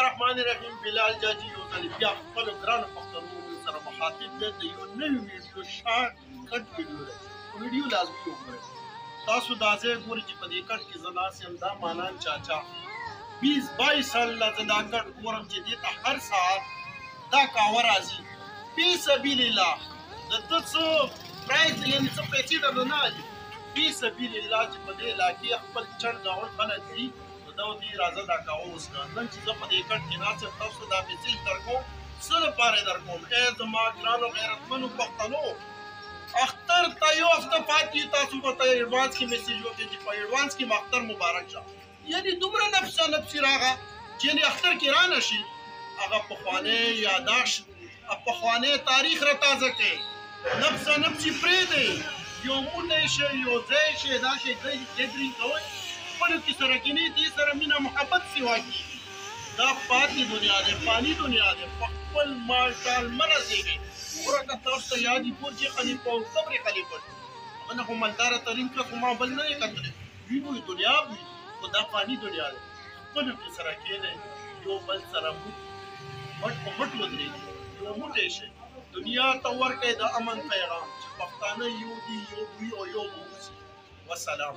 الرحمن الرحیم. بلال جاجي یو ځل بیا خپلو ګرانو پښتنو سره مخاطب دی د یو نوي ویډیو شارټ کټ ویډیو دی. ویډیو لازمي وګورئ. تاسو دا ځای ګورئ چې په دې کټ کې زه ناست یم. دا مانان چاچا 20-22 سال له زه دا کټ ګورم چې دې ته هر ساعت دا کاوه راځي. فی سبیل الله د ده څه پرایز یعنې څه پیسې درته نه اخلي. فی سبیل الله چې په دې علاقې خپل چڼ ګاونډ خلک دي دا ودې راځه دا کاوه وڅښه. نن چې زه په دې کټ کې ناست یم تاسو دا پیسې درکوم څه لپاره یې درکوم؟ ای زما ګرانو غیرتمنو پښتنو اختر ته یو هفته پاتې تاسو به ته ایډوانس کې میسیج وکړئ چې په ایډوانس کې مو اختر مبارک شه. یعنې دومره نفسه نفسي راغه چې یعنې اختر کې رانه شي هغه پخوانی یاداشت پخوانی تاریخ را تازه کړئ. نفسه نفسي پرېږدئ یو موټی شئ یو ځای شئ دا شئ ګیدرینګ کوئ خپلو کې سره کینې دې سره مینه محبت سوا کېږي. دا پاتې دنیا دی فاني دنیا دی. په خپل مال ټال مه رسېږئ. ورکه تاسو ته یاد وي کور چې خلیفه او صبر خلیفه هغه نه خو مالداره ترین کس خو ما بل نه دی کتلی. وي به دنیا وي خو دا فاني دنیا دی. خپلو کې سره کېنئ یو بل سره مټ په مټ ودرېږئ یو موټی شئ. دنیا ته ورکئ د امن پیغام چې پښتانه یو دي یو دوی او یو به اوسي. وسلام.